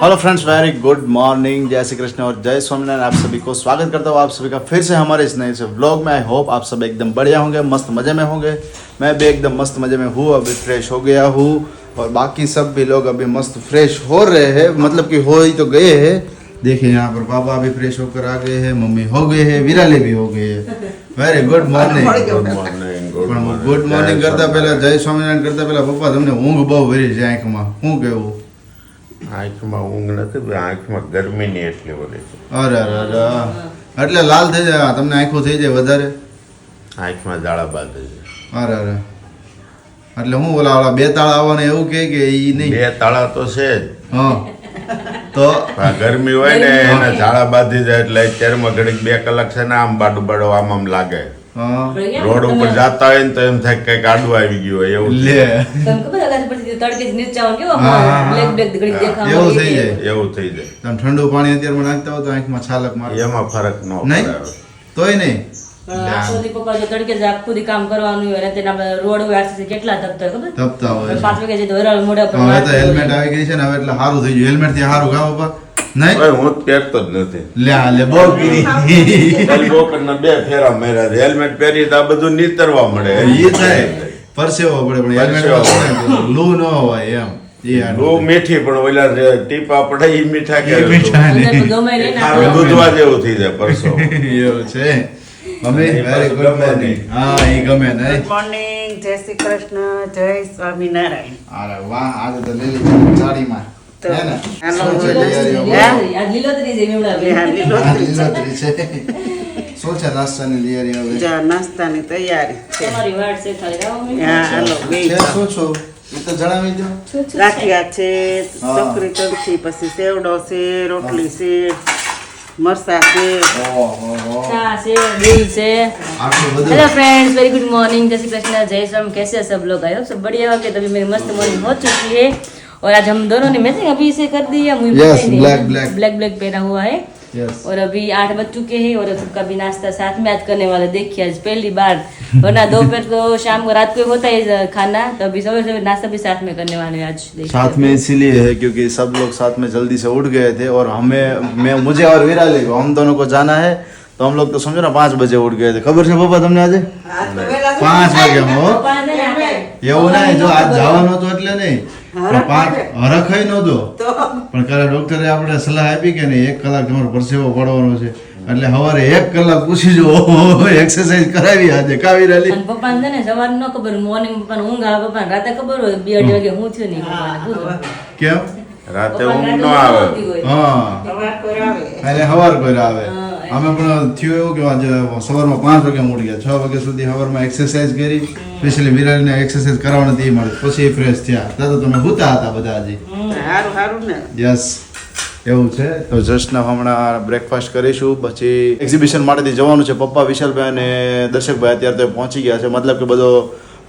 Hello friends, very good morning, जय श्री कृष्ण और जय स्वामीनारायण। आप सभी को स्वागत करता हूँ आप सभी का फिर से हमारे इस नए से व्लॉग में। आई होप आप सब एकदम बढ़िया होंगे, मस्त मज़े में होंगे। मैं भी एकदम मस्त मज़े में हूँ, अभी फ्रेश हो गया हूँ और बाकी सब भी लोग अभी मस्त फ्रेश हो रहे हैं, मतलब कि हो ही तो गए हैं। देखिए यहाँ पर पापा भी फ्रेश होकर आ गए हैं, मम्मी हो गए हैं, विराले भी हो गए हैं। Very good morning. Good morning करता पहला जय स्वामीनारायण करता पहला पप्पा તમને ઊંઘ બહુ ભરી છે આંખમાં, શું કહેવું? આંખમાં ઊંઘ નથી, આંખમાં ગરમીની એટલી બધી છે. અરે અરે અરે, એટલે લાલ થઈ જાય તમને, આંખો થઈ જાય વધારે, આંખમાં ઝાડા બાંધે છે. અરે અરે, એટલે હું ઓલા બે તાળા આવવાના એવું કે ઈ નહીં? બે તાળા તો છે જ, હા તો આ ગરમી હોય ને એને ઝાડા બાંધી જાય એટલે અત્યારમાં ઘડીક 2 કલાક છે ને આમ બાડું બાડું આમ લાગે. હા રોડ ઉપર જાતા હોય ને તો એમ થાય કે કઈક આડું આવી ગયું હોય એવું લે તમને ખબર અગાસી પરથી તડકે નીચે આવો કેવો હા, હા, બ્લેક બ્લેક ઘડી દેખાવા એવું માંડે થઈ છે. જાય. એવું થઈ જાય. તમે ઠંડુ પાણી અત્યારમાં નાખતા હો તો આંખમાં છાલક મારે, એમાં ફરક ન નહીં? પડે. તોય નહીં. પણ આખો દી પપ્પા જો તડકે જ આખું દી કામ કરવાનું હોય રાતે આપણે રોડ હોય આરસી કેટલા તપતા હોય ખબર? તપતા હોય છે. 5 વાગે જઈ તો વરાળ મોઢા પર હવે તો મારતું હેલ્મેટ હોય. આવી ગઈ છે ને, હવે એટલે સારું થઈ ગયું. હેલ્મેટ થી સારું ગાવ પપ્પા નહીં? હવે હું જ પહેરતો જ નથી. લે આ લે બહુ પીરી બોકરના 2 ફેરા માર્યા છે. હેલ્મેટ પહેરી તો આ બધું નીતરવા મળે. એ થાય, પરસેવો પડે પણ હેલ્મેટ લૂ ન હોય એમ. એ હારું. બહુ મીઠી પણ ઓલા જે ટીપા પડે ઈ મીઠા કે એ મીઠા અંદર નહીં. તો ગમે નહીં ને ખારું આપણે. દૂધવા જેવું થઈ જાય પરસો. એવું છે મમ્મી, એ વેરી પાછું ગુડ ગમે મોર્નિંગ. નહીં. હા એ ગમે નહીં. ગુડ મોર્નિંગ, જય શ્રી કૃષ્ણ, જય સ્વામિનારાયણ. અરે વાહ, આજે તો લીલી સાડીમાં તો હે ને? હાલો, શું છે તૈયારીઓ? લીલોતરી, આ લીલોતરી છે મેવડા લે, આ આ લીલોતરી છે. લીલોતરી છે. શું છે નાસ્તાની તૈયારી હવે? જા નાસ્તાની તૈયારી છે. તમારી વાટ છે ખાલી રાવો મેં. હા, હાલો, બે છે શું છો એ તો જણાવી દો. ગાંઠિયા છે, હા. સકરી તળથી, પછી સેવડો છે, રોટલી છે, મરસા છે. ઓહો, ચા છે, દિલ છે. આટલું हेलो બધું. फ्रेंड्स, वेरी गुड मॉर्निंग, जय श्री कृष्ण, जय श्याम। कैसे हैं सब लोग? आई होप सब बढ़िया होंगे। तभी मेरी मस्त मॉर्निंग हो चुकी है और आज हम दोनों ने मैचिंग अभी से कर दी है। मुझे Yes, पता ही नहीं, black, black. ब्लैक ब्लैक पहना हुआ है Yes. और अभी 8 बज चुके हैं और सबका भी नाश्ता साथ में आज करने वाले। देखिए आज पहली बार, वरना दोपहर तो शाम को रात को होता है खाना, तो अभी सवेरे सवेरे नाश्ता भी साथ में करने वाले हैं आज। देखिए। साथ में इसीलिए है क्योंकि सब लोग साथ में जल्दी से उठ गए थे और मुझे और विराले को, हम दोनों को जाना है तो हम लोग तो समझो ना 5 बजे उठ गए थे। खबर છે પપ્પા તમને આજે 5 વાગે હો? पप्पा ने ना आता है। એવું નહીં, જો આજ જવાનું હતું એટલે નહીં, પણ 5 હરખાઈ નહોતો તો પણ કરે ડોક્ટરે આપણે સલાહ આપી કે નહીં 1 કલાક તમારો પરસેવો પડવાનો છે એટલે સવારે 1 કલાક પૂછી જો એક્સરસાઇઝ કરાવી આજે કાવી રાલી. અને પપ્પાને છે ને સવાર ન ખબર, મોર્નિંગ પપ્પાને ઊંઘ આવે, પપ્પાને રાતે ખબર હોય 2-2 વાગે હું થયું નહીં પપ્પાને પૂછો. કેમ? રાતે પપ્પાને ઊંઘ ન રાતે આવે. આવતી હોય. હા, સવાર કોઈ આવે. એટલે સવાર કોઈ આવે. હા. અમે પણ થયું એવું કે આજે સવારમાં 5 વાગે ઉઠી ગયા, 6 વાગ્યા સુધી સવારમાં એક્સરસાઇઝ કરી, સ્પેશિયલી વિરાજને એક્સરસાઇઝ કરાવવાની હતી મળી, પછી ફ્રેશ થયા. ત્યાં તો તમે ભૂતા હતા બધા હજી. સારું સારું ને. યસ, એવું છે. તો જસ્ટ હમણાં બ્રેકફાસ્ટ કરીશું, પછી એક્ઝિબિશન માટેથી જવાનું છે. પપ્પા વિશાલભાઈ અને દર્શકભાઈ અત્યારે તો પહોંચી ગયા છે, મતલબ કે બધો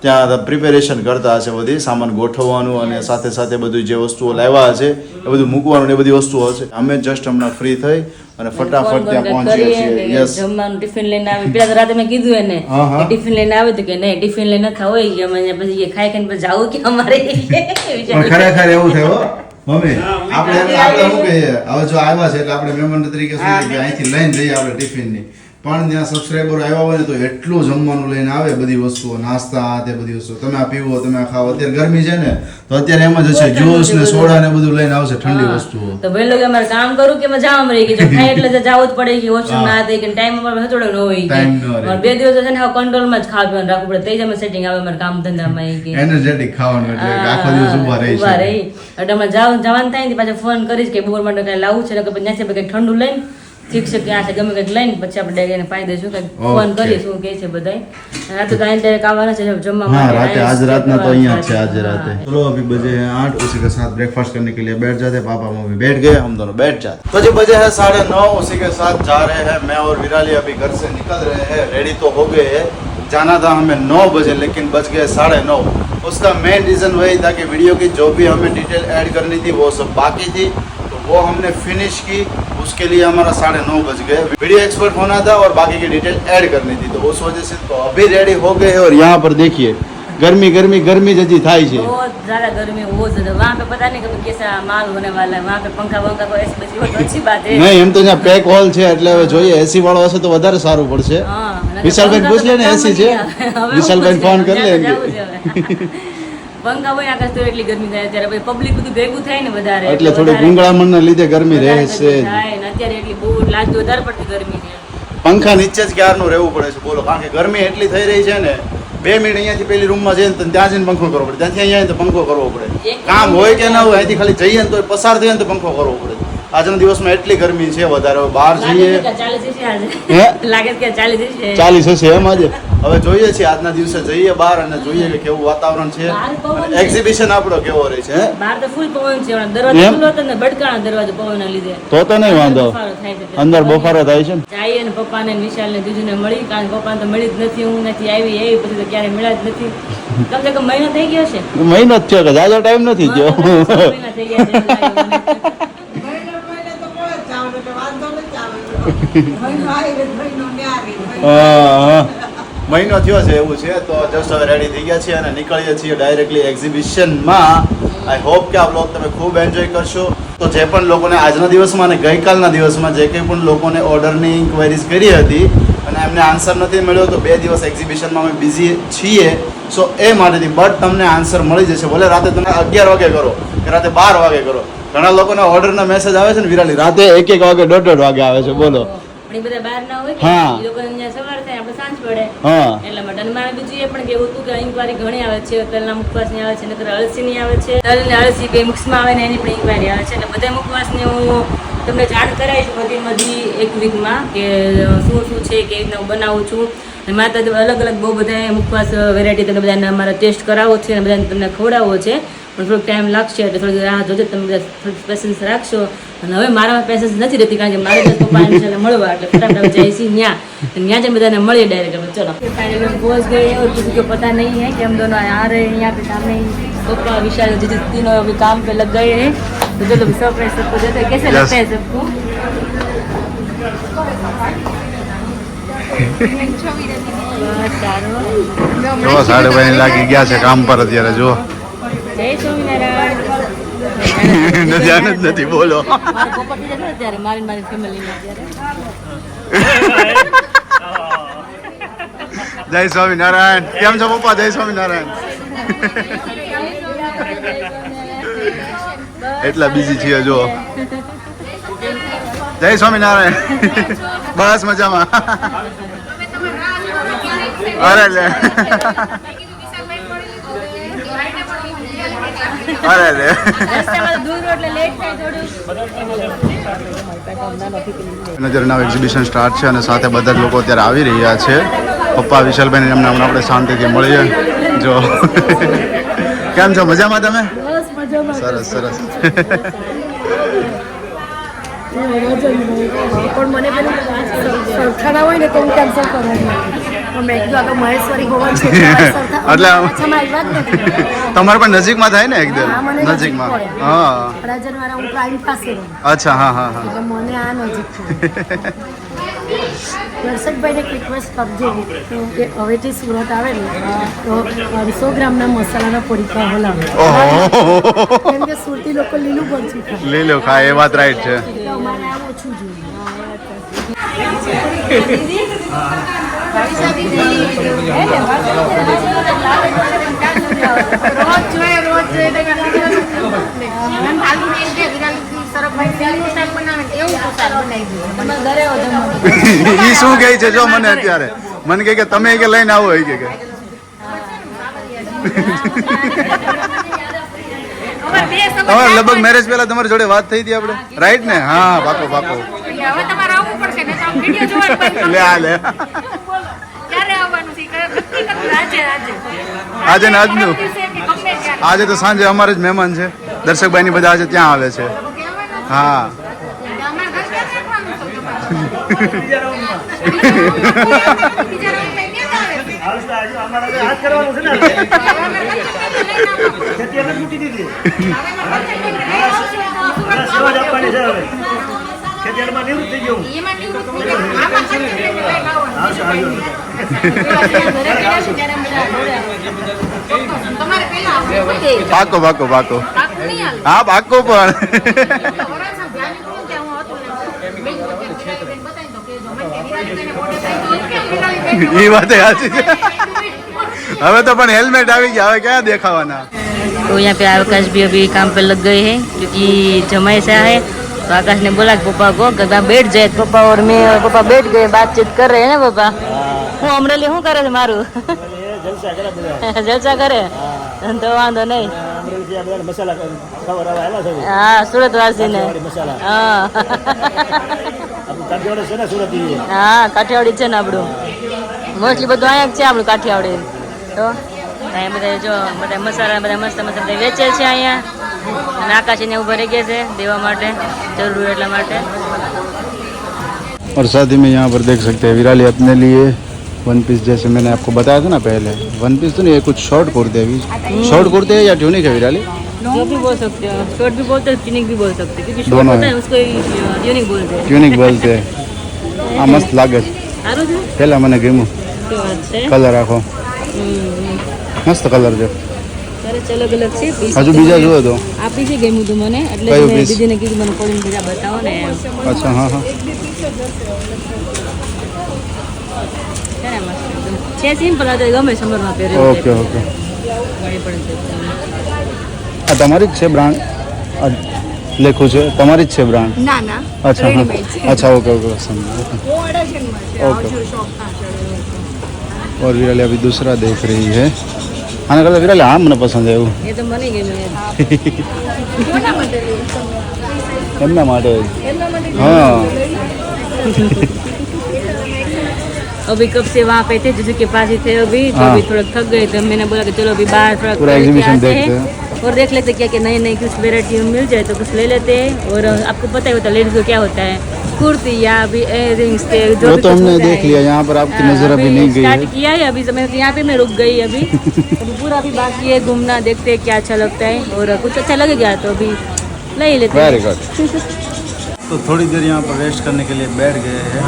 ત્યાં પ્રિપેરેશન કરતા હશે, બધી સામાન ગોઠવવાનું અને સાથે સાથે બધું જે વસ્તુઓ લાવ્યા હશે એ બધું મૂકવાનું ને એ બધી વસ્તુઓ હશે. અમે જસ્ટ હમણાં ફ્રી થઈ અને ફટાફટ ત્યાં પહોંચ્યા છીએ. યસ, જમવાનું ટિફિન લઈને આવી. પેલા તો રાતે મેં કીધું એને હા, હા. કે ટિફિન લઈને આવે તો કે નહીં ટિફિન લઈને નથી હોય કે અમે પછી કે ખાઈ ખાઈને પછી જાવું કે અમારે પણ ખરેખર એવું થયું હો, મમ્મી. આપણે શું કહીએ, હવે જો આવ્યા છે એટલે આપણે મહેમાન તરીકે શું કહીએ કે અહીંથી લઈને જઈએ આપણે ટિફિનની. પણ ત્યાં સબસ્ક્રાઈબર આવ્યા હોય ને તો એટલું જમવાનું લઈને આવે, બધી વસ્તુઓ, નાસ્તા, તે બધી વસ્તુઓ, તમે આ પીવો, તમે આ ખાઓ. અત્યારે ગરમી છે ને તો અત્યારે એમ જ હશે, જ્યુસ ને સોડા ને બધું લઈને આવશે, ઠંડી વસ્તુઓ. તો ભાઈ લોકો અમારે કામ કરું કે જાવ રહી કે જો ખાય એટલે તો જાવું જ પડે કે ઓછું ના થાય કે ટાઈમ અમારે થોડો ન હોય કે Time ન રહે. અમારે 2 દિવસ છે ને હવે કંટ્રોલમાં જ ખાવા પીવાનું રાખવું પડે, તે જ અમે સેટિંગ આવે અમારે કામ ધંધામાં એ કે એનર્જેટિક ખાવાનું એટલે કે આખો દિવસ ઊભા રહી ઊભા છે. રહી એટલે અમે જવાનું થાય ને પાછો ફોન કરીશ કે બપોર માટે કઈ લાવવું છે ને કે પછી ત્યાંથી કંઈક ઠંડુ લઈને ઠીક છે કે આ છે ગમે કંઈક લઈને પછી આપણે એને પાઈ દઈશું, કંઈક ફોન Okay. કરીએ શું કહે છે બધાય. રાતે તો અહીં ત્યારે આવવાના છે જમવા हाँ માટે. रात आज रात ना तो यहाँ अच्छे आज रात हाँ. चलो अभी बजे हैं 8, उसी के साथ ब्रेकफास्ट करने के लिए बैठ जाते, पापा मम्मी बैठ गए, हम दोनों बैठ जाते. तो जो बजे हैं 9:30, उसी के साथ जा रहे हैं. मैं और विराली अभी घर से निकल रहे हैं, रेडी तो हो गए हैं. जाना था हमें 9 बजे लेकिन बज गए 9:30. उसका मेन रीजन वही था कि वीडियो की जो भी हमें डिटेल ऐड करनी थी वो सब बाकी थी, तो वो हमने फिनिश की. उसके लिए हमारा 9:30 बज गए. वीडियो एक्सपर्ट होना था और बाकी की डिटेल ऐड करनी थी, तो उस वजह से तो अभी रेडी हो गए हैं. और यहाँ पर देखिए गर्मी गर्मी गर्मी જ હજી થાય છે बहुत ज्यादा गर्मी है, बहुत ज्यादा। वहाँ पे पता नहीं कभी कैसा माल होने वाला है। वहाँ पे पंखा वंखा को ऐसी बची हो तो अच्छी बात है। નહીં એમ તો ત્યાં પેક હોલ છે એટલે હવે જોઈએ એસી વાળો હશે તો વધારે સારું પડશે हाँ, વિશાલભાઈ પૂછ લે ને એસી છે વિશાલભાઈ ફોન કરી લે પંખા હોય આકાશ તો એટલી ગરમી થાય ત્યારે પછી પબ્લિક બધું ભેગું થાય ને વધારે એટલે થોડી ગુંગળામણના લીધે ગરમી રહે વધારે છે ગરમી થાય ને અત્યારે એટલી બહુ લાગતી વધારે પડતી ગરમી છે। પંખા નીચે જ ક્યારનું રહેવું પડે છે બોલો કારણ કે ગરમી એટલી થઈ રહી છે ને 2 મિનિટ અહીંયાથી પેલી રૂમમાં જઈને તો ત્યાં જઈને પંખો કરવો પડે ત્યાંથી અહીંયા તો પંખો કરવો પડે કામ હોય કે ના હોય અહીંથી ખાલી જઈએ ને તો પસાર થઈએ ને તો પંખો કરવો પડે આજના દિવસમાં એટલી ગરમી છે વધારે હવે બહાર જઈએ હે? લાગે છે કે 40 છે 40 હશે એમ આજે હવે જોઈએ છીએ આજના દિવસે જઈએ બહાર અને જોઈએ કે કેવું વાતાવરણ છે બહાર પવન છે. એક્ઝિબિશન આપણો કેવો રહે છે હે? બહાર તો ફૂલ પવન છે દરવાજો એમ? ખુલ્લો હતો ને બડકાણા દરવાજો પવનના લીધે તો નહીં વાંધો બફારો થાય છે. અંદર બફારો થાય છે ને જઈએ ને પપ્પાને ને વિશાલને જીજુને મળી કારણ કે પપ્પાને તો મળી જ નથી હું નથી આવી એવી પછી તો ક્યારે મળ્યા જ નથી કમસે કમ મહિનો થઈ ગયો છે મહિનો જ થયો કે જાજો ટાઈમ નથી ગયો મહિના થઈ ગયા છે. હા. મહિનો થયો છે એવું છે તો જસ્ટ હવે રેડી થઈ ગયા છીએ અને નીકળીએ છીએ ડાયરેક્ટલી એક્ઝિબિશનમાં આઈ હોપ કે આ બ્લોગ તમે ખૂબ એન્જોય કરશો તો જે પણ લોકોને આજના દિવસમાં અને ગઈકાલના દિવસમાં જે કંઈ પણ લોકોને ઓર્ડરની ઇન્ક્વાયરીઝ કરી હતી અને એમને આન્સર નથી મળ્યો તો 2 દિવસ એક્ઝિબિશનમાં અમે બિઝી છીએ સો એ માટેથી બટ તમને આન્સર મળી જશે ભલે રાતે તમે 11 વાગે કરો કે રાતે 12 વાગે કરો ઘણા લોકોના ઓર્ડરના મેસેજ આવે છે ને વિરાલી રાતે 1 વાગે 1:30 વાગે આવે છે બોલો પણ એ બધા બહાર ના હોય કે હા. એ લોકો અહીંયા સવાર થાય આપણે સાંજ પડે હા એટલા માટે અને મારે બીજું એ પણ કેવું હતું કે ઇન્ક્વાયરી ઘણી આવે છે તલના મુખવાસની આવે છે નકર અળસીની આવે છે તલ ને અળસી કઈ મિક્સમાં આવે ને એની પણ ઇન્ક્વાયરી આવે છે એટલે બધા મુખવાસની હું તમને જાણ કરાવીશ બધી એક વીકમાં કે શું શું છે કેવી રીતના હું બનાવું છું અને મારે તો અલગ અલગ બહુ બધા મુખવાસ વેરાયટી તમને બધાને અમારે ટેસ્ટ કરાવવો છે અને બધાને તમને ખવડાવવો છે પણ થોડોક ટાઈમ લાગશે એટલે થોડી રાહ જોજો તમે બધા થોડીક પેશન્સ રાખશો અને હવે મારામાં પેશન્સ નથી રહેતી કારણ કે મારે તો પપ્પાને વિશાલને મળવા એટલે ફટાફટ જઈએ છીએ ત્યાં જઈને બધાને મળીએ ડાયરેક્ટ ચલો फाइनली हम पहुंच गए और किसी को पता नहीं है कि हम दोनों आ रहे हैं यहाँ पे सामने ही पप्पा विशाल जीजू तीनों अभी काम पे लग गए हैं तो चलो सरप्राइज सबको देते हैं कैसे लगता है सबको જો 5:30 લાગી ગયા છે કામ પર અત્યારે જો જય સ્વામિનારાયણ ધ્યાન જ નથી બોલો મારા પપ્પા થી જશે અત્યારે મારી ફેમિલીમાં અત્યારે જય સ્વામિનારાયણ કેમ છો પપ્પા જય સ્વામિનારાયણ એટલા બિઝી છીએ જો જય સ્વામિનારાયણ બસ મજામાં અરે લે અરે લે રસ્તામાં દૂર એટલે લેટ થાય થોડું નજરના એક્ઝિબિશન સ્ટાર્ટ છે અને સાથે બધા જ લોકો અત્યારે આવી રહ્યા છે પપ્પા વિશાલભાઈ એમને હમણાં આપણે શાંતિથી મળીએ જો કેમ છો મજામાં તમે સરસ સરસ પણ મને પેલું સરખાના હોય ને તો હું કેન્સલ કરવાની મેં કીધું આ તો મહેશ્વરી ભવન છે એટલે તમારે પણ નજીકમાં થાય ને એકદમ હા, મને નજીકમાં નજીક પડે. હા રાજનવાળા હું પ્રાઇમ પાસે રહું અચ્છા હા હા હા એટલે મને આ નજીક છે દર્શકભાઈને એક રિક્વેસ્ટ કરજો કે હવેથી સુરત આવે ને તો 200 ગ્રામના મસાલાના પડીકા હલાવે ઓહો કેમ કે સુરતી લોકો લીલું મરચું ખાય લઈ લો ખા એ વાત રાઈટ છે એટલે અમારે આ ઓછું જોઈએ ઈ શું કહે છે જો મને અત્યારે મને કહે કે તમે કે લઈને આવો એ કે તમારે લગભગ મેરેજ પહેલા તમારી જોડે વાત થઈ હતી આપણે રાઈટ ને હા પાકો પાકો હવે તમારે આવવું પડશે ને તો વિડિયો જોવાનું બંધ લે આ લે ક્યારે આવવાનું છે નક્કી કરવું આજે આજે ને આજનું દિવસે કે ગમે ત્યારે આજે તો સાંજે અમારે જ મહેમાન છે દર્શકભાઈ ની બધા આજે ત્યાં આવે છે હા અમારે ઘર ક્યાં રાખવાનું છે બીજા રૂમમાં હાથ કરવાનું છે ને સેવા જ આપવાની છે હવે એમાં નિવૃત્ત થઈ ગયા. આમાં કંઈ તમારે પહેલા આવવું. પાકો પાકો પાકો પાકું નહીં હાલે. હા પાકો પણ વરાછા ધ્યાન કરું ને ત્યાં હું હતું ને. મેં કીધું કે વિરાલીબેન બતાવીને તો કહેજો. મેં કીધું વિરાલીબેને મોઢે થાય તો કેમ વિરાલીબેન? એ વાત સાચી છે હવે तो अपन हेलमेट आ गया હવે क्या देखावाना तो यहाँ पे आकाश भी अभी काम पे लग गए हैं क्योंकि जमाई से है तो आकाश ने बोला कि पापा को कि वहाँ बैठ जाए पापा और मैं और पापा बैठ गए बातचीत कर रहे हैं ना पापा હું અમરેલી શું કરે છે મારું જલસા કરે તો વાંધો નહીં હા સુરત વાસી ને હા કાઠિયાવાડી છે ને આપણું મોસ્ટલી બધું અહીંયા જ છે આપણું કાઠિયાવાડી તો અહીંયા બધા જો બધા મસાલા બધા મસ્ત મસ્ત બધા વેચે છે અહીંયા અને આકાશ અહીંયા ઉભા રહી ગયા છે દેવા માટે જરૂર એટલા માટે और शादी में यहाँ पर देख सकते हैं विराली अपने लिए वन पीस जैसे मैंने आपको बताया था ना पहले वन पीस तो नहीं ये कुछ शॉर्ट कुर्ते हैं शॉर्ट कुर्ते हैं या ट्यूनिक है विराली जो भी बोल सकते हो शॉर्ट भी बोलते हैं ट्यूनिक भी बोल सकते हैं क्योंकि शॉर्ट दोनों होता है। है उसको ट्यूनिक बोलते हैं ट्यूनिक बोलते हैं आ मस्त लागे છે સારું છે પહેલા મને ગમ્યું શું વાત છે કલર આખો મસ્ત કલર છે સરસ અલગ અલગ છે પીસ હજુ બીજા જુઓ તો આ પીસ ગમ્યું હતું મને એટલે કયું મેં piece? દીદીને કીધું મને ખોલીને બીજા બતાવો ને એમ અચ્છા હા હા છે ને મસ્ત એકદમ. છે સિમ્પલ હતું ગમે સમરમાં પહેરે ઓકે ઓકે ગળી પડે છે આ તમારી જ છે બ્રાન્ડ લેખું છે તમારી જ છે બ્રાન્ડ ના ના अच्छा हाँ अच्छा ओके ओके समझा ओके और विराली अभी दूसरा देख रही है आने कल विराली हाँ मैंने पसंद है वो એ તો મને ગમ્યું એમના માટે हाँ अभी कब से वहाँ पे थे जिसके पास ही थे अभी तो हाँ। अभी थोड़ा थक गए तो मैंने बोला कि चलो अभी बाहर थोड़ा पूरा घूम के exhibition आते देखते हैं और देख लेते क्या क्या नई नई कुछ वेरायटी मिल जाए तो कुछ ले लेते हैं और आपको पता ही होता है लेडीज को क्या होता है कुर्ती या अभी इयररिंग्स के जो वो भी तो कुछ हमने होता देख है। लिया यहाँ पर आपकी हाँ, नजर अभी नहीं गई स्टार्ट है किया है अभी समय यहाँ पे मैं रुक गई अभी पूरा अभी बाकी है घूमना देखते हैं क्या अच्छा लगता है और कुछ अच्छा लगेगा तो अभी ले ही लेते वेरी हैं गुड तो थोड़ी देर यहाँ पर रेस्ट करने के लिए बैठ गए हैं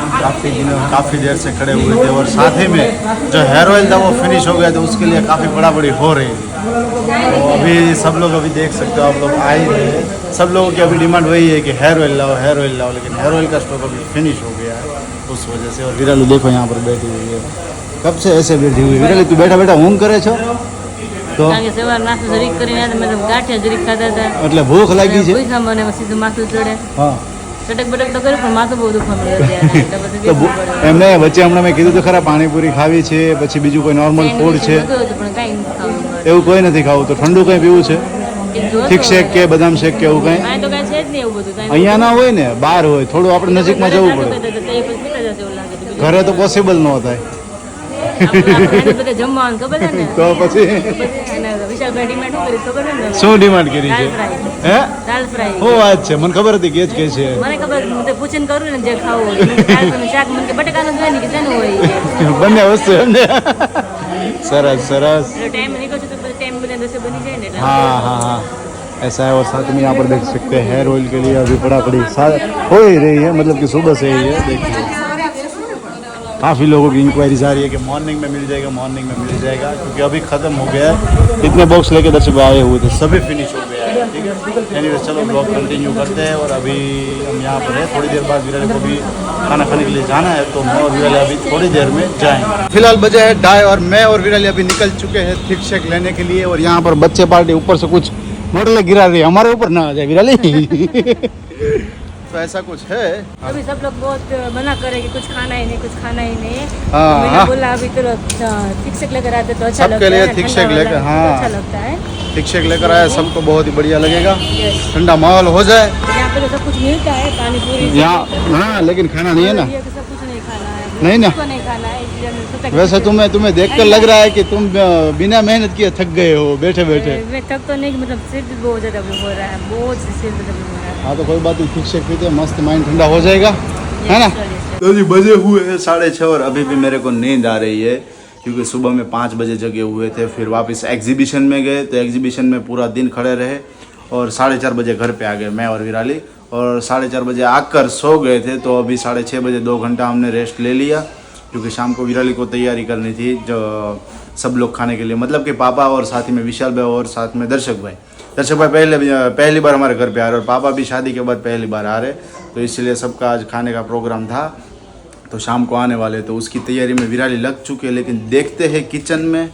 काफ़ी देर से खड़े हुए थे और साथ ही में जो हेयर ऑयल था वो फिनिश हो गया तो उसके लिए काफ़ी बड़ा बड़ी हो रही थी तो अभी सब लोग अभी देख सकते हो आप लोग आ ही रहे हैं सब लोगों की अभी डिमांड वही है कि हेयर ऑयल लाओ लेकिन हेयर ऑयल का स्टॉक अभी फिनिश हो गया है उस वजह से और विराली देखो यहाँ पर बैठी हुई है कब से ऐसे बैठी हुई है विराली तू बैठा बैठा ઊંઘ કરે છો તો કારણ કે સવાર નાસ્તો જરીક કરીને આવ્યા તો મેં ગાંઠિયા જરીક ખાધા હતા એટલે ભૂખ લાગી છે કોઈ મને સીધું માથું ચડે હા ચટક બટક તો કર્યું પણ માથું બહુ દુખવા મળ્યું અત્યારે એટલે બધું તો બેસવું પડ્યું. એમને વચ્ચે હમણાં મેં કીધું તો ખરા પાણીપુરી ખાવી છે પછી બીજું કોઈ નોર્મલ ફૂડ છે બધું હતું પણ કાંઈ નથી ખાવું મળે. એવું કોઈ નથી ખાવું તો ઠંડુ કંઈ પીવું છે એક જોતો થીક શેક કે બદામ શેક કે એવું કંઈ કાંઈ તો કાંઈ છે જ નહીં એવું બધું કાંઈ અહીંયા ના હોય ને બહાર હોય થોડું આપણે નજીકમાં જવું પડે તો એ પછી પીતા જશે એવું લાગે છે. બીજું ઘરે તો પોસિબલ ન થાય આપણે બધા જમવાનું ખબર છે ને તો પછી પછી એને વિશાલભાઈ ડિમાન્ડ શું કરી ખબર છે ને શું ડિમાન્ડ કરી છે દાલ ફ્રાય હે દાલ ફ્રાય શું વાત છે મને ખબર હતી કે જ કે છે મને ખબર હું તો પૂછીને કરું ને જે ખાવું હોય મને દાલ ફ્રાયનું શાક મને કે બટાકાનું જોઈએ ને કે શેનું હોય બંને વસ્તુ એમ ને સરસ સરસ એટલે ટાઈમ નીકળશે તો પછી ટાઈમ બધા દસે બની જાય ને એટલે हाँ हाँ हाँ ऐसा है और साथ में यहाँ पर देख सकते हैं हेयर ऑयल के लिए अभी पड़ा पड़ी हो ही रही है मतलब कि सुबह से ही है देखिए काफ़ी लोगों की इंक्वायरीज आ रही है कि मॉर्निंग में मिल जाएगा क्योंकि अभी ख़त्म हो गया है इतने बॉक्स लेके दर्शक भाई आए हुए थे सभी फिनिश हो गया है ठीक है एनीवे चलो ब्लॉग कंटिन्यू करते हैं और अभी हम यहाँ पर है थोड़ी देर बाद विराली को भी खाना खाने के लिए जाना है तो मैं और विराली अभी थोड़ी देर में जाएंगे फिलहाल बजे है 2:30 और मैं और विराली अभी निकल चुके हैं थिक शेक लेने के लिए और यहाँ पर बच्चे पार्टी ऊपर से कुछ मॉडल गिरा रही है हमारे ऊपर ना आ जाए विराली तो ऐसा कुछ है अभी सब लोग बहुत मना करे कि कुछ खाना ही नहीं है हाँ, मैंने हाँ। बोला अभी चलो थिक शेक लेकर आते तो अच्छा सबके लगता लिए है थिक ठंडा शेक वाला लेकर, तो हाँ। अच्छा लगता है थिक शेक लेकर आया सबको बहुत ही बढ़िया लगेगा Yes. ठंडा माहौल हो जाए यहाँ पे तो सब कुछ मिलता है पानी पूरी यहाँ हाँ लेकिन खाना नहीं है ना ये तो सब कुछ नहीं खाना है नहीं ना कुछ नहीं खाना है इसलिए हमने सोचा कि वैसे तुम्हें देखकर लग रहा है कि तुम बिना मेहनत किए थक गए हो बैठे बैठे मैं थक तो नहीं मतलब सिर भी बहुत ज़्यादा हो रहा है बहुत सिर में दर्द हो रहा है हाँ तो कोई बात नहीं थिक शेक पीते मस्त माइंड ठंडा हो जाएगा है ना Yes, sir. तो जी बजे हुए हैं 6:30 और अभी भी मेरे को नींद आ रही है क्योंकि सुबह में 5 बजे जगे हुए थे फिर वापस एग्जीबिशन में गए तो एग्जीबिशन में पूरा दिन खड़े रहे और 4:30 बजे घर पे आ गए मैं और विराली। और 4:30 बजे आकर सो गए थे, तो अभी 6:30 बजे 2 घंटा हमने रेस्ट ले लिया, क्योंकि शाम को विराली को तैयारी करनी थी जो सब लोग खाने के लिए, मतलब कि पापा और साथ ही में विशाल भाई और साथ में दर्शक भाई पहली बार हमारे घर पे आ रहे, और पापा भी शादी के बाद पहली बार आ रहे, तो इसलिए सबका आज खाने का प्रोग्राम था, तो शाम को आने वाले, तो उसकी तैयारी में विराली लग चुके हैं। लेकिन देखते हैं किचन में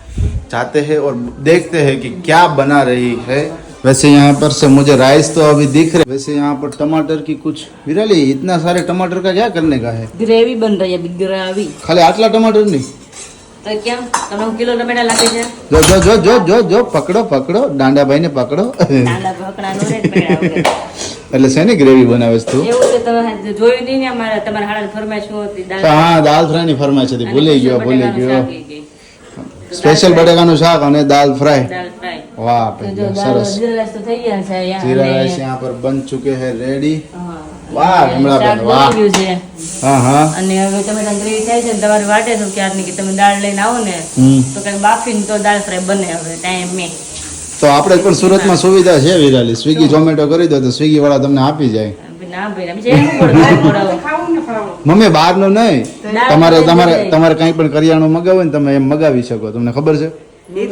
जाते हैं और देखते हैं कि क्या बना रही है। वैसे यहाँ पर से मुझे राइस तो अभी दिख रहे, वैसे यहाँ पर टमाटर की कुछ, विराली इतना सारे टमाटर का क्या करने का है? ગ્રેવી બન રહી है, बिग ग्रेवी। खाली आटला टमाटर नहीं? तो क्या તમને કિલો ટમેટા લાગે છે? जो जो जो जो जो जो पकड़ो पकड़ो डांडा भाई ने पकड़ो દાંડા પકડાનો રે પકડા વગર। એટલે શેની ગ્રેવી બનાવે છે તું? એવું તો તમે જોયું નહીં ને, અમારા તમારા હાડા ફરમાઈશ શું હતી? દાળ હા દાલ ફ્રાય ની ફરમાઈશ હતી, ભૂલી ગયો બટેકાનું શાક ઈ ગઈ। સ્પેશિયલ બટેકાનું શાક અને દાલ ફ્રાય। દાળ ફ્રાય। વાહ તો ભાઈ જો દાળ સરસ। જીરા રાઈસ તો થઈ ગયા છે અહીંયા, જીરા અને રાઈસ यहाँ पर बन चुके हैं रेडी। હા, વાહ વિમળા શાક બેન વાહ। બની ગયું છે। हाँ हाँ અને હવે ટમેટાની ગ્રેવી થાય છે ને તમારે વાટે છો ક્યારની કે તમે દાળ લઈને આવો ને હમ તો કઈ બાફીને તો દાળ ફ્રાય બને હવે ટાઈમે। તો આપણે પણ સુરતમાં સુવિધા છે વિરાલી, સ્વિગી ઝોમેટો કરી દો તો સ્વિગી વાળા તમને આપી જાય। ના ભાઈ બીજે શું પડે મોડાવો। ખાવું ને ખાવું મમ્મી બહારનું નહીં, દાળ તમારે ફ્રાય તમારે બને। તમારે કંઈ પણ કરિયાણું મગાવો ને તમે એમ મગાવી શકો, તમને ખબર છે?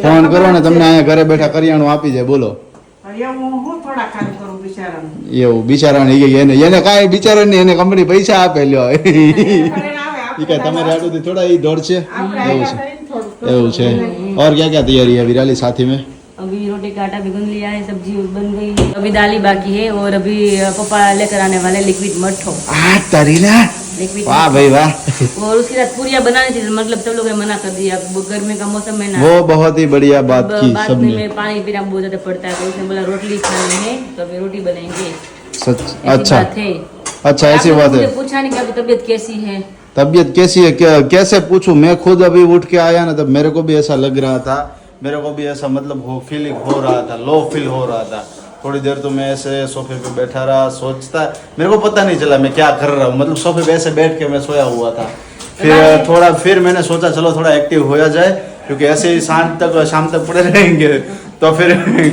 ફોન કરો ને તમને અહીંયા ઘરે બેઠા કરિયાણું આપી જાય, બોલો। એવું હું થોડા ખાલી કરું બિચારાનું એવું બિચારાને એને કાંઈ બિચારા નહીં, એને કંપની પૈસા આપે લ્યો ઘરે આવે ઈ કાંઈ તમારે આટલું થોડા ઈ દોડશે આપણે એવું આવ્યા છે થઈને થોડું એવું છે। और क्या क्या तैयारी है विराली साथी में? अभी रोटी का आटा भी गूंद लिया है, सब्जी बन गई, अभी दाल ही बाकी है, और अभी पापा लेकर आने वाले लिक्विड मट्ठो। आ तरीला लिक्विड वाह भाई वाह, और उसके साथ पूरियां बनानी थी, मतलब सब लोगों ने मना कर दिया, अब गर्मी का मौसम है ना, वो बहुत ही बढ़िया बात की बाद सबने। में पानी पीना बहुत ज्यादा पड़ता है, तो उसने बोला रोटी खानी है तो अभी रोटी बनाएंगे। सच ऐसी अच्छा बात है। अच्छा ऐसी आपने बात मुझे है। पूछा नहीं कि आपकी तबीयत कैसी है? तबीयत कैसी है कैसे पूछूं, मैं खुद अभी उठ के आया ना, तब मेरे को भी ऐसा लग रहा था, मेरे को भी ऐसा मतलब फीलिंग हो रहा था, लो फील हो रहा था। थोड़ी देर तो मैं ऐसे सोफे पे बैठा रहा, सोचता, मेरे को पता नहीं चला मैं क्या कर रहा हूँ, मतलब सोफे पे ऐसे बैठ के मैं सोया हुआ था। फिर मैंने सोचा चलो थोड़ा एक्टिव हो जाए, क्योंकि ऐसे ही शाम तक पड़े रहेंगे तो फिर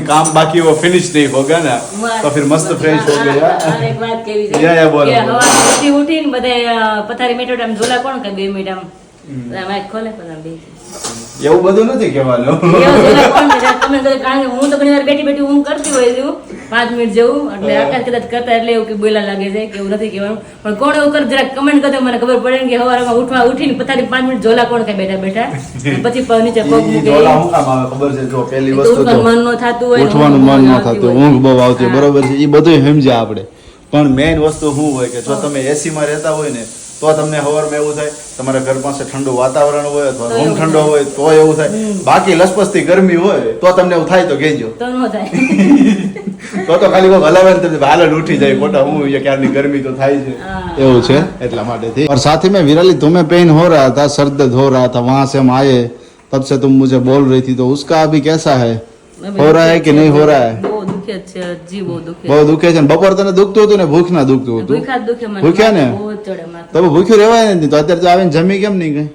काम बाकी वो फिनिश नहीं होगा ना, तो फिर मस्त फ्रेश हो गया। और एक बात केवी છે या बोलो કે હવારે ઉઠીને બધાય પથારી મેટો ટાઈમ ઝોલા કોણ કે 2 મિનિટ આમ બધા માઈક ખોલે બધા બે એવું બધું નથી કહેવાનું। એવો ઝોલા કોણ કે તમે કરે, કારણ કે હું તો ઘણી વાર બેઠી બેઠી હું કરતી હોય છું 5 મિનિટ જેવું, એટલે આકાશ કદાચ કરતા એટલે એવું કે બોલા લાગે છે કે એવું નથી કહેવાનું, પણ કોણ એવું કરે જરા કમેન્ટ કરજો, મને ખબર પડે ને કે હવારમાં ઉઠીને પથારી 5 મિનિટ ઝોલા કોણ કે બેઠા બેઠા, પછી પગ નીચે પગ મૂકે, ઝોલા હું કામ આવે ખબર છે? જો પહેલી તો વસ્તુ ઉઠવાનું મન ન થતું હોય ને ઉઠવાનું મન ન આવતી થતું, હોય। ઊંઘ બહુ આવતી હોય, બરોબર છે, એ બધું સમજ્યા આપણે, પણ મેઇન વસ્તુ શું હોય કે જો તમે એસીમાં રહેતા હોય ને તો તમને સવારમાં એવું થાય, તમારા ઘર પાસે ઠંડુ વાતાવરણ હોય અથવા તો રૂમ એવું ઠંડો થાય। હોય તો એવું થાય, બાકી લસપસથી ગરમી હોય તો તમને એવું થાય તો કહેજો। તો ન થાય। તો ખાલી કોઈ હલાવે ને તમે હાલત ઉઠી જાય, ખોટા હું ક્યારની ગરમી તો થાય છે, हाँ। એવું છે એટલા માટેથી। और साथ ही में विराली तुम्हें पेन हो रहा था, सर दर्द हो रहा था, वहां से हम आए तब से तुम मुझे बोल रही थी, तो उसका अभी कैसा है? हो रहा है कि नहीं हो रहा है? બહુ દુખે છે જી, બહુ દુખે બહુ દુખે છે ને? બપોર તને દુખતું હતું ને ભૂખ ના દુખતું હતું? ભૂખ્યા જ દુખે મને, ભૂખ્યા ને? બહુ જ ચડે માથું। તો ભૂખ્યું રહેવાય ને, તો અત્યારે તો આવીને જમી કેમ નહીં ગઈ?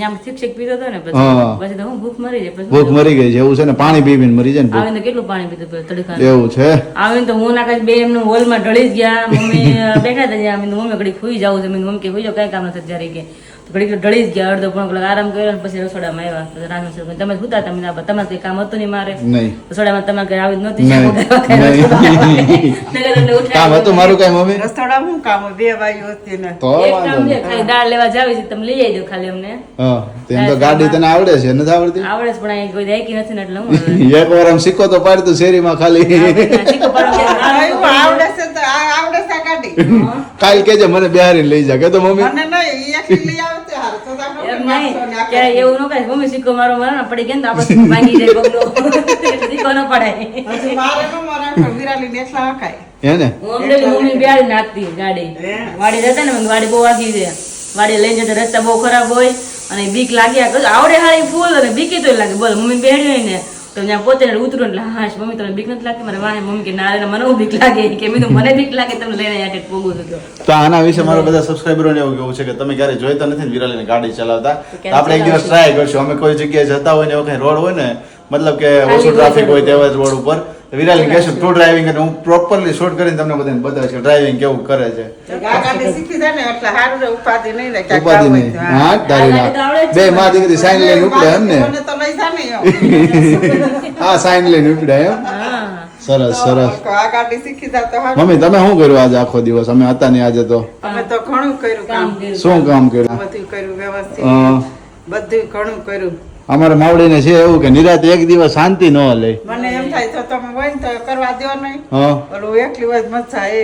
આમ શિક્ષક પીધો હતો ને હા। પછી તો હું ભૂખ મરી જાય, પછી ભૂખ મરી ગઈ છે એવું છે ને? પાણી પીવીને મરી જાય ને ભૂખ, આવીને તો કેટલું પાણી પીધું પેલું તડકા, એવું છે? આવીને તો હું નાખા બે એમનું હોલમાં ઢળી જ ગયા, મમ્મી બેઠા હતા જ્યાં, મમ્મી ઘડી ખુઈ જાવ છે, મમ્મી કે ખુઈ જાવ, કઈ કામ નથી જ્યારે કે ઘડી ઢળી જ ગયા, અડધો પોણો કલાક આરામ કર્યો, પછી રસોડામાં આવ્યા, પછી રાંધણ શરૂ કર્યું, તમે સુતા તમે ના, તમારે કઈ કામ હતું નહીં મારે નહીં રસોડામાં, તમારે કઈ આવી જ નહોતી, નહીં, તમને ઉઠાડી કામ હતું મારું કઈ મમ્મી? રસોડા હું કામ હોય? 2 વાગ્યું હતી ને તો એક વાંધો કામ છે, નહીં। ખાલી દાળ લેવા જાવી છે, તમે લઈ આવજો ખાલી અમને, હા તેમ તો ગાડી તને આવડે છે, નથી આવડતી? આવડે છે પણ અહીં કોઈ દેખી નથી ને એટલે હું હવે એક વાર આમ સિક્કો તો પાડતું શેરીમાં ખાલી, શીખો પાડો કે એવું આવડે છે તો આવડે છે આ ગાડી કાલ કેજે મને બિહારીને લઈ જા, કે તો મમ્મી મને નહીં ઈ એકલી લઈ આવે તો હારું, તો આપણે એમ માણસો નહીં, ને આખા ક્યારે એવું ન કરે, મમ્મી સિક્કો મારો મારો ને પડી ગયા ને તો આપણે સિક્કો ભાંગી જાય પગનો, સિક્કો ન પડાય। હજી મારે ન મારે વિરાલી ને એકલા હકાય હે ને? હું અમરેલી મમ્મી બેહાડી નાખતી ગાડી, વાડી જતા ને વાડી બહુ આગી છે, વાડી લઈને જતા રસ્તા બહુ ખરાબ હોય અને બીક લાગ્યા કરે, આવડે હારી ફૂલ અને બીકી તો લાગે, બોલ મમ્મી બેહાડી હોય ને તો ત્યાં પોતે ઉતરું એટલે હા મમ્મી તમને બીક નથી લાગતી, મારે વાહે મમ્મી કે ના રે મને બીક લાગે, કે મેં કીધું મને બીક લાગે તમને લઈને આટે પોગું છું તો આના વિશે મારા બધા સબસ્ક્રાઇબરોને એવું કેવું છે કે તમે ક્યારે જોઈતા નથી ને વિરાલીને ગાડી ચલાવતા, તો આપણે એક દિવસ ટ્રાય કરશું, અમે કોઈ જગ્યાએ જતા હોય ને એવો કઈ રોડ હોય ને, મતલબ કે ઓછું ટ્રાફિક હોય તેવા જ રોડ ઉપર, વિરાલી કહેશું તું ડ્રાઇવિંગ કરે, હું પ્રોપરલી શૂટ કરીને તમને બધાને બતાવીશ કે ડ્રાઇવિંગ કેવું કરે છે. આ ગાડી શીખી જાય ને એટલે સારું રે, ઉપાધિ નહીં ને ક્યાંક ઉપાધિ આવું નહીં. હોય તો. હા તારી વાત. બે માં દીકરી સાઈન લઈને ઉપડે એમ ને? મને તો લઈ જા ને એમ. હા સાઈન લઈને ઉપડે એમ. હા સરસ સરસ. તો આ ગાડી શીખી જાય તો સારું. મમ્મી તમે શું કર્યું આજે આખો દિવસ? અમે હતા નહીં આજે તો. અમે તો ઘણું કર્યું કામ, શું કામ કર્યું? બધું કર્યું વ્યવસ્થિત, અ, બધું ઘણું કર્યું. અમારે માવડીને છે એવું કે નિરાતે એક દિવસ શાંતિ ન લે. મને એમ થાય તો તમે હોય ને તો કરવા દો નહીં. હા ઓલું એકલી હોય મજા એ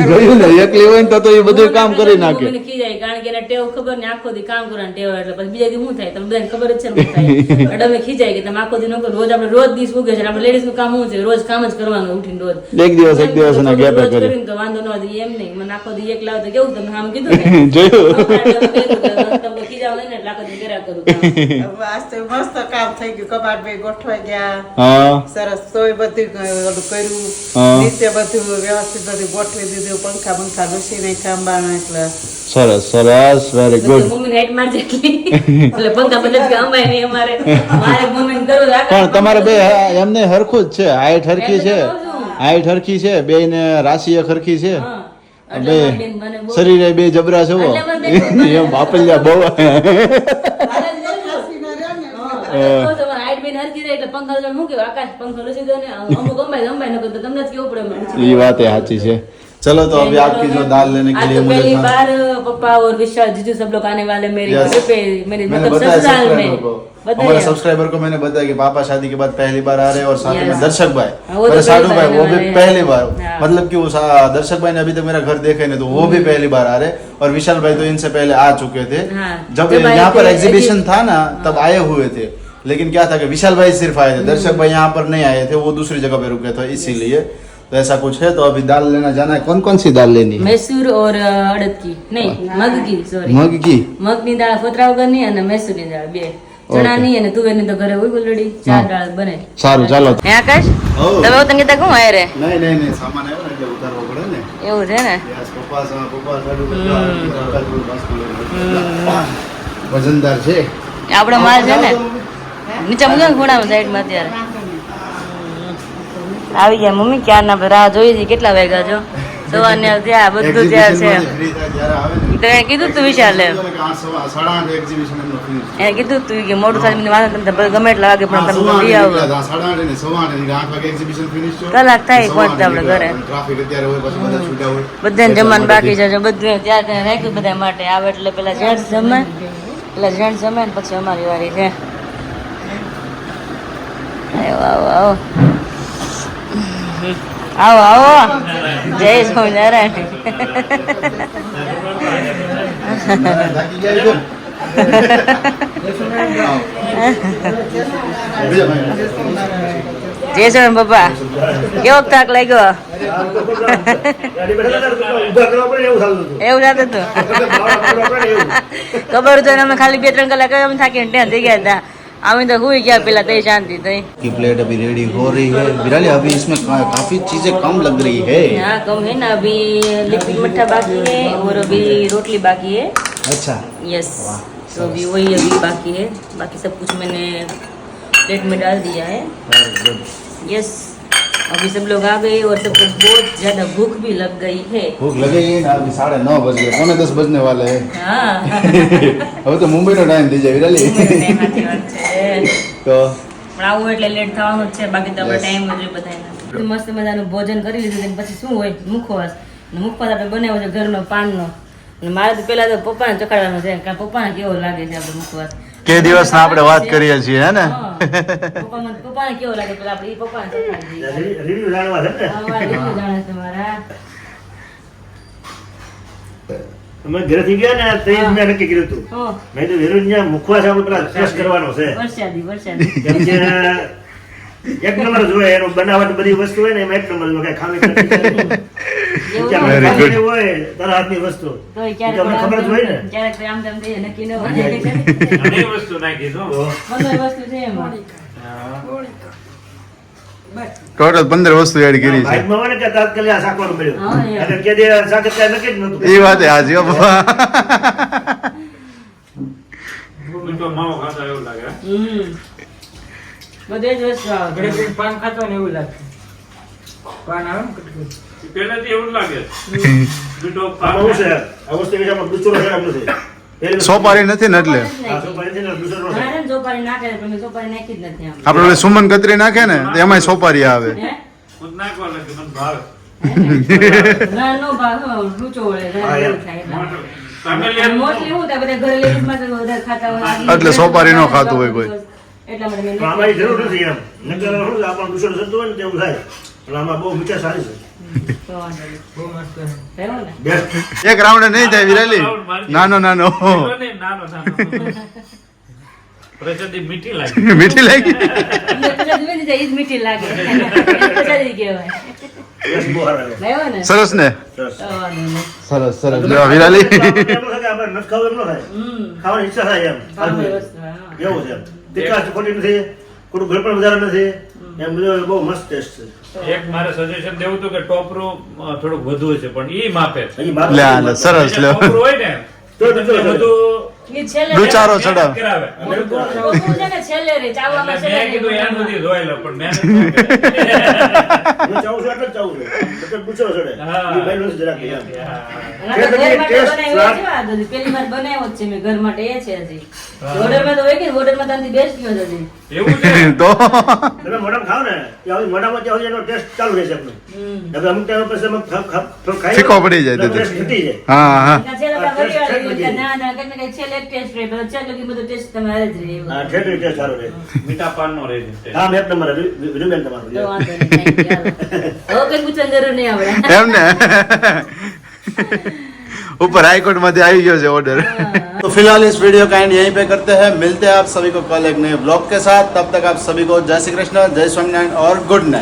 જોયું ને, એકલી હોય ને તો એ બધું કામ કરી નાખે. મને ખીજાય કારણ કે એને ટેવ ખબર ને આખો દી કામ કરવાની ટેવ એટલે પછી બીજા દી શું થાય તમને બધાને ખબર જ છે ને શું થાય. એટલે અમે ખીજાય કે તમે આખો દી ન કરો. રોજ આપણે રોજ દિવસ ઉગે છે આપણે લેડીઝ નું કામ શું છે? રોજ કામ જ કરવાનું ઉઠીને રોજ. એક દિવસ એના ગેપે રોજ કરી કરીને તો વાંધો ન આવે એમ નહીં. મને આખો દી એકલા હોય તો કેવું તમને આમ કીધું ને જોયું. તમને ખીજાવ નહીં ને એટલે આખો દી કર્યા કરું કામ. આજ તો મસ્ત કામ થઈ ગયું, કબાટ બે ગોઠવાઈ ગયા હા સરસ, તોય બધું ઓલું કર્યું, હા. નીચે બધું વ્યવસ્થિત બધું ગોઠવી દીધું, પંખા બંખા લસી નહીં ખાંબાના એટલે સરસ સરસ વેરી ગુડ. મમ્મીને હાઈટ મારજે એટલી એટલે પંખા બદલ કે અમારે નહીં અમારે મારે મમ્મીને કરવું તો પણ તમારે બે એમને હરખું જ છે, હાઈટ હરખી છે, એટલે તો કહું છું. હાઈટ હરખી છે, બે ને રાશિ હરખી છે, હા. બે એટલે મારી બેન મને બહુ- શરીરે બે જબરા છો એટલે મારી બેન મને- એમ બાપલિયા બહુ. હાઈટ બેન હરખી રહે એટલે પંખા લગાડીને મૂક્યો. આકાશ પંખો લસી દો ને અમુક અંબાઈ ન કરતો તમને જ કેવું પડે મને. ये बात है साची है. चलो तो अभी आपकी जो दाल लेने के आज लिए तो मुझे पहली था- बार पप्पा और विशाल जीजू सब लोग आने वाले मेरी Yes. घर पे मेरी मैंने मतलब बताया ससुराल में सब्सक्राइबर को, हमारे बताया सब्सक्राइबर को मैंने बताया कि पापा शादी के बाद पहली बार आ रहे हैं और साथ में Yes. दर्शक भाई हाँ, वो तो मेरे साडू पहली भाई बार वो आने भी वाले हैं। पहली बार, हाँ। मतलब कि वो दर्शक भाई ने अभी तक मेरा घर देखा ही नहीं, तो वो भी पहली बार आ रहे और विशाल भाई तो इनसे पहले आ चुके थे. हाँ, जब जब आए यहाँ पर थे, एग्जीबिशन था ना तब आए हुए थे, लेकिन क्या था कि विशाल भाई सिर्फ आए थे, दर्शक भाई यहाँ पर नहीं आए थे, वो दूसरी जगह पे रुके थे इसीलिए. तो ऐसा कुछ है. तो अभी दाल लेना जाना है. कौन कौन सी दाल लेनी है? मैसूर और अड़द की नहीं मग की सॉरी मग की. મગની દાળ ફોતરા વગરની અને મૈસૂરની દાળ બે ચણાની અને તુવેરની તો ઘરે હોય ઓલરેડી ચાર દાળ બને. સારું ચાલો. હે આકાશ હો. તમે તને કીધા કોણ આય રે નહીં નહીં નહીં સામાન આવ્યો ને એટલે ઉતારવો પડે ને. એવું છે ને યસ, પપ્પા સાડુ વજનદાર છે. આપણો માલ છે ને નીચે મૂકો ને ખૂણામાં સાઈડમાં અત્યારે આવી ગયા મમ્મી ક્યારના આપણે રાહ જોઈ હતી કેટલા વાગ્યા છો સવારને ત્યાં બધું ત્યાં છે ફ્રી થાય ત્યારે આવે ને. તો એને કીધું તું વિશાલે કે 8:30 એક્ઝિબિશન એમનો ફ્રી છે. એને કીધું તું કે મોડું થાય મને વાંધો નથી, તમે ગમે એટલા વાગે પણ તમે લઈ આવો 8:30 ને 8:30 વાગે એક્ઝિબિશન ફિનિશ છે. કલાક થાય પહોંચતા આપણે ઘરે. ટ્રાફિક અત્યારે હોય પછી બધા છૂટા હોય. બધાને જમવાનું બાકી છે જો બધું ત્યાં ત્યાં રાખ્યું બધા માટે આવે એટલે પેલા જેન્ટ્સ જમે પેલા જેન્ટ્સ જમે ને પછી અમારી વારી છે. આવો આવો આવો આવો આવો જય સ્વામિનારાયણ. થાકી ગયા છો? જય સ્વામી પપ્પા કેવો થાક લાગ્યો એવું થતું હતું ખબર તો અમે ખાલી 2-3 કલાક અમે થાકીને ત્યાં થઈ ગયા હતા અમે તો હુઈ ગયા પેલા તે શાંતિ થઈ. की प्लेट अभी रेडी हो रही है. विराली अभी इसमें काफी चीजें कम लग रही है. हाँ कम है ना अभी लिक्विड मट्ठा बाकी है और अभी रोटली बाकी है. अच्छा यस तो अभी वही अभी बाकी है बाकी सब कुछ मैंने प्लेट में डाल दिया है. यस अभी सब लोग आ गए और सबको बहुत ज्यादा भूख भी लग गई है. भूख लगेगी ना. अभी 9:30 बज गए, 9:45 बजने वाले हैं. हाँ હવે તો મુંબઈનો ટાઈમ થઈ જાય વિરાલી. સાચી વાત છે તો પણ આવું એટલે લેટ થવાનું જ છે બાકી તો આપણે Yes. ટાઈમ જ બધાને મસ્ત મજાનું ભોજન કરી લીધું અને પછી શું હોય મુખવાસ અને મુખવાસ આપણે બનાવ્યો છે ઘરનો પાનનો અને મારે તો પેલા તો પપ્પાને ચખાડવાનો છે કારણ પપ્પાને કેવો લાગે છે આપણે મુખવાસ કે દિવસના આપણે વાત કરીએ છીએ હે ને. હા. પપ્પાને કેવો લાગે પેલા આપણે ઈ પપ્પાને ચખાડી દઈએ. રિવ્યુ જાણવા છે ને હા, મારા review જાણે છે મારા. અમે ઘરેથી ગયા ને તે જ મેં નક્કી કર્યું હતું હો, મેં તો વેરું ત્યાં મુખવાસ આપણે પેલા ટેસ્ટ કરવાનો છે વરસાદી કેમ કે એક નંબર જ હોય એનો બનાવટ બધી વસ્તુ હોય ને એમાં એક નંબર હોય, કઈ ખામી નથી. એવું કેમ ના હોય. ખામી હોય તારા હાથની વસ્તુ તોય એ તમને ખબર જ હોય ને ક્યારેક આમ તેમ થઈએ, નક્કી ન હોય. ઘણી વસ્તુ નાખી દો. પંદર વસ્તુ છે એમાં. ટોટલ 15 વસ્તુ એડ કરી છે. ભાઈમાં હોય ને કે તાત્કાલિક આ શાકવાનું મળ્યું હા, યાર. અને કે જે શાક જ કાંઈ નક્કી જ નહોતું. એ વાત હાજી હો પપ્પા. હમ. બધે જ વસ્તુ આવે. પહેલાથી એવું જ લાગે બીટો આમાં શું છે આ વસ્તુ કે આમાં દૂસરો છે આમ નથી પહેલી વસ્તુ- સોપારી નથી ને એટલે હા, સોપારી નથી ને દૂસરો નથી. મારે ચોપારી નાખે પણ મેં ચોપારી નાખી જ નથી આમ આપણે ઓલી સુમન કતરી નાખે ને તો એમાંય સોપારી આવે હે હું નાખવા લાગે મને ભાવે ના નો ભાવ લૂચો વળે હા, એવું એમ. થાય ફેમિલી મોસ્ટલી હું થાય બધા ઘરે લેડીઝ માં તો વધારે ખાતા હોય એટલે સોપારી નો ખાતું હોય કોઈ. એટલા માટે મેં પણ આમાં એ જરૂર નથી એમ નકર શું છે આપણને દૂસરો થતું હોય ને તેવું થાય પણ આમાં બહુ મીઠા સારી છે તો વાંધો નહીં. થયું ને બેસ્ટ એક રાઉન્ડ નહીં થાય વિરાલી નાનો નાનો નાનો પ્રસાદી મીઠી લાગે મીઠી લાગી અમને પ્રસાદ જોઈ ને ઈ જ મીઠી લાગે પ્રસાદી કહેવાય બેસ્ટ બહુ સારા છે. થયું ને સરસ ને સરસ. તો વાંધો નહીં. સરસ સરસ લ્યો વિરાલી આપણે એમ ન થાય કે આપણે નથી ખાવું એમ ન થાય ખાવાની ઈચ્છા થાય એમ ભાવે વસ્તુ, હા. એવું છે એમ તીખાશ ખોટી નથી થોડું ઘર પણ વધારે નથી એમ બધું બહુ મસ્ત ટેસ્ટ છે એક મારે સજેશન દેવું હતું કે ટોપરું થોડુંક વધુ છે પણ ઈ માપે છે. હજી બાર લે આ લે, સરસ લ્યો ટોપરું હોય ને તો એટલે બધું ઈ છેલ્લે ડુચારો ચડાવ કરાવે ગોખવું છે ને છેલ્લે રે ચાવવામાં એટલે છેલ્લે મેં કીધું એમ રે. સુધી જોઈ લો પણ મહેનત ન હું ચાહું છું એટલે જ ચાહું છું એટલે પૂછો ચડે હા. એ ભાઈ નથી જરાક એમ કરી. અને આપણે ઘર માટે ટેસ્ટ, બનાવ્યો સ્વાદ. છે આ દૂધ. પહેલી વાર બનાવ્યો જ છે મેં ઘર માટે એ છે હજી ઓર્ડરમાં તો હોય કે ઓર્ડરમાં તો આનાથી બેસ્ટ ગયો છે હજી. એવું છે તો તમે મોઢામાં ખાઓ ને ત્યાં સુધી મોઢામાં ત્યાં સુધી એનો ટેસ્ટ ચાલુ રહેશે આપણને હવે અમુક ટાઈમ પછી અમે થોડું ખાઈએ ફીકો પડી જાય એટલે તેથી. ટેસ્ટ ઘટી જાય હા હા એના છેલ્લે તો આ ટેસ્ટ વરિયાળી છે જ કે નથી. ના ના કંઈક ને કંઈક છેલ્લે એક ટેસ્ટ રહે બધો છેલ્લે કે બધો ટેસ્ટ તમારે જ રહે એવું. હા ઠેઠ ટેસ્ટ સારો રહે મીઠા પાનનો રહે છે હા મેં એક નંબર વિરુબેન તમારું તો વાંધો નહીં, thank you, હાલો. હવે કંઈ પૂછવાની જરૂર નહીં આપણે એમ ને ऊपर हाईकोर्ट में आई गयो है ऑर्डर। तो फिलहाल इस वीडियो का एंड यहीं पे करते हैं, मिलते हैं आप सभी को कल एक नए ब्लॉग के साथ। तब तक आप सभी को जय श्री कृष्ण, जय स्वामीनारायण और गुड नाइट।